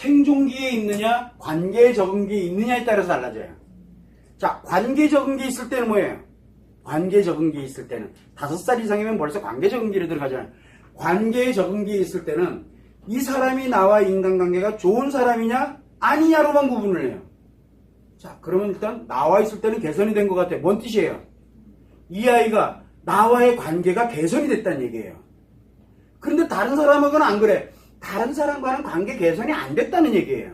생존기에 있느냐 관계에 적응기에 있느냐에 따라서 달라져요. 자, 관계 적응기에 있을 때는 뭐예요? 관계 적응기에 있을 때는 5살 이상이면 벌써 관계 적응기로 들어가잖아요. 관계에 적응기에 있을 때는 이 사람이 나와 인간관계가 좋은 사람이냐 아니냐로만 구분을 해요. 자, 그러면 일단 나와 있을 때는 개선이 된 것 같아요. 뭔 뜻이에요? 이 아이가 나와의 관계가 개선이 됐다는 얘기예요. 그런데 다른 사람하고는 안 그래. 다른 사람과는 관계 개선이 안 됐다는 얘기예요.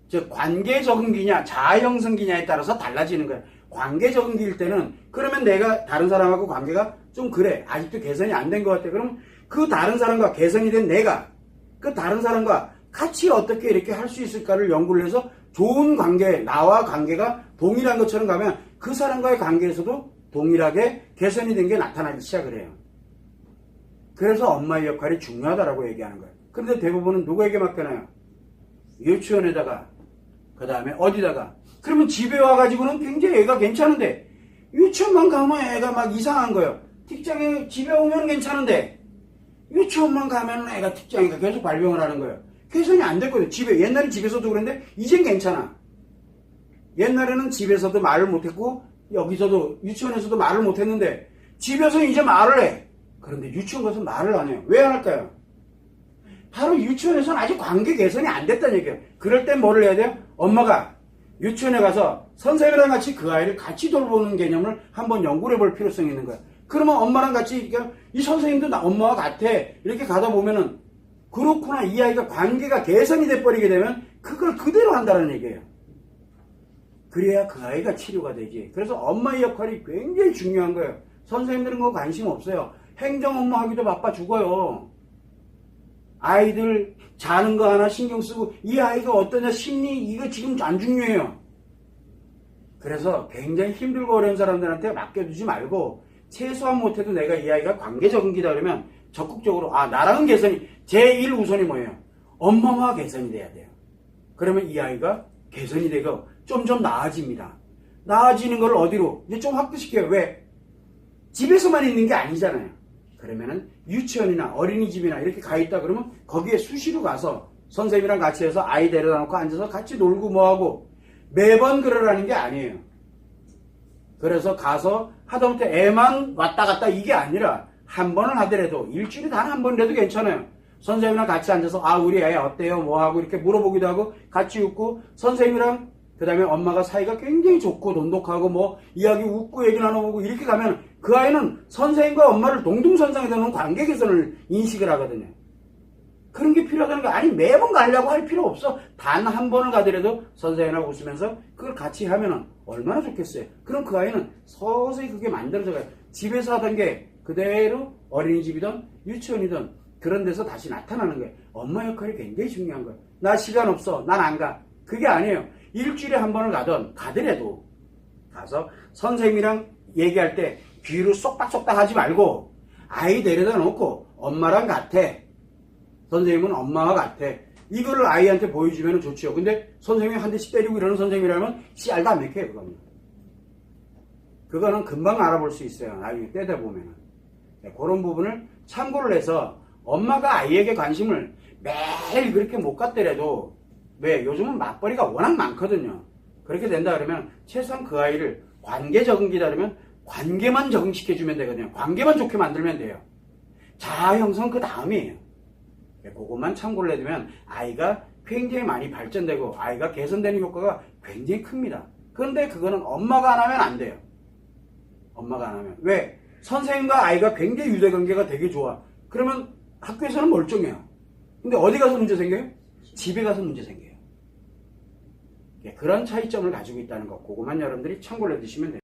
즉 관계 적응기냐 자아 형성기냐에 따라서 달라지는 거예요. 관계 적응기일 때는 그러면 내가 다른 사람하고 관계가 좀 그래. 아직도 개선이 안 된 것 같아. 그럼 그 다른 사람과 개선이 된 내가 그 다른 사람과 같이 어떻게 이렇게 할 수 있을까를 연구를 해서 좋은 관계, 나와 관계가 동일한 것처럼 가면 그 사람과의 관계에서도 동일하게 개선이 된 게 나타나기 시작을 해요. 그래서 엄마의 역할이 중요하다라고 얘기하는 거예요. 그런데 대부분은 누구에게 맡겨놔요? 유치원에다가, 그 다음에 어디다가. 그러면 집에 와가지고는 굉장히 애가 괜찮은데 유치원만 가면 애가 막 이상한 거예요. 직장에 집에 오면 괜찮은데 유치원만 가면 애가 직장이가 계속 발병을 하는 거예요. 개선이 안 됐거든요. 옛날에 집에서도 그랬는데 이젠 괜찮아. 옛날에는 집에서도 말을 못했고 여기서도 유치원에서도 말을 못했는데 집에서 이제 말을 해. 그런데 유치원 가서 말을 안 해요. 왜 안 할까요? 바로 유치원에서는 아직 관계 개선이 안 됐다는 얘기예요. 그럴 땐 뭐를 해야 돼요? 엄마가 유치원에 가서 선생님이랑 같이 그 아이를 같이 돌보는 개념을 한번 연구를 해볼 필요성이 있는 거예요. 그러면 엄마랑 같이 이 선생님도 엄마와 같아 이렇게 가다 보면은 그렇구나 이 아이가 관계가 개선이 돼버리게 되면 그걸 그대로 한다는 얘기예요. 그래야 그 아이가 치료가 되지. 그래서 엄마의 역할이 굉장히 중요한 거예요. 선생님들은 그거 관심 없어요. 행정 업무 하기도 바빠 죽어요. 아이들 자는 거 하나 신경 쓰고 이 아이가 어떠냐 심리 이거 지금 안 중요해요. 그래서 굉장히 힘들고 어려운 사람들한테 맡겨두지 말고 최소한 못해도 내가 이 아이가 관계 적응기다 그러면 적극적으로 나랑은 개선이 제1 우선이 뭐예요? 엄마와 개선이 돼야 돼요. 그러면 이 아이가 개선이 되고 좀 나아집니다. 나아지는 걸 어디로? 이제 좀 확대시켜요. 왜? 집에서만 있는 게 아니잖아요. 그러면은 유치원이나 어린이집이나 이렇게 가 있다 그러면 거기에 수시로 가서 선생님이랑 같이 해서 아이 데려다 놓고 앉아서 같이 놀고 뭐하고 매번 그러라는 게 아니에요. 그래서 가서 하다못해 애만 왔다 갔다 이게 아니라 한 번을 하더라도 일주일에 단 한 번이라도 괜찮아요. 선생님이랑 같이 앉아서 우리 애 어때요? 뭐하고 이렇게 물어보기도 하고 같이 웃고 선생님이랑 그 다음에 엄마가 사이가 굉장히 좋고 돈독하고 뭐 이야기 웃고 얘기 나눠보고 이렇게 가면 그 아이는 선생님과 엄마를 동등선상에 두는 관계 개선을 인식을 하거든요. 그런 게 필요하다는 거 아니 매번 가려고 할 필요 없어. 단 한 번을 가더라도 선생님하고 웃으면서 그걸 같이 하면은 얼마나 좋겠어요. 그럼 그 아이는 서서히 그게 만들어져 가요. 집에서 하던 게 그대로 어린이집이든 유치원이든 그런 데서 다시 나타나는 거예요. 엄마 역할이 굉장히 중요한 거예요. 나 시간 없어. 난 안 가. 그게 아니에요. 일주일에 한 번을 가더라도 가서 선생님이랑 얘기할 때 귀로 쏙닥쏙닥 하지 말고 아이 데려다 놓고 엄마랑 같아. 선생님은 엄마와 같아. 이거를 아이한테 보여주면 좋죠. 근데 선생님이 한 대씩 때리고 이러는 선생님이라면 씨알도 안 맥혀요. 그거는 금방 알아볼 수 있어요. 나중에 떼다 보면은. 그런 부분을 참고를 해서 엄마가 아이에게 관심을 매일 그렇게 못 갖더라도 왜? 요즘은 맞벌이가 워낙 많거든요. 그렇게 된다 그러면 최소한 그 아이를 관계 적응기다 그러면 관계만 적응시켜주면 되거든요. 관계만 좋게 만들면 돼요. 자아 형성 그 다음이에요. 그것만 참고를 해두면 아이가 굉장히 많이 발전되고 아이가 개선되는 효과가 굉장히 큽니다. 그런데 그거는 엄마가 안 하면 안 돼요. 엄마가 안 하면. 왜? 선생님과 아이가 굉장히 유대관계가 되게 좋아. 그러면 학교에서는 멀쩡해요. 근데 어디 가서 문제 생겨요? 집에 가서 문제 생겨요. 그런 차이점을 가지고 있다는 거. 그것만 여러분들이 참고를 해두시면 돼요.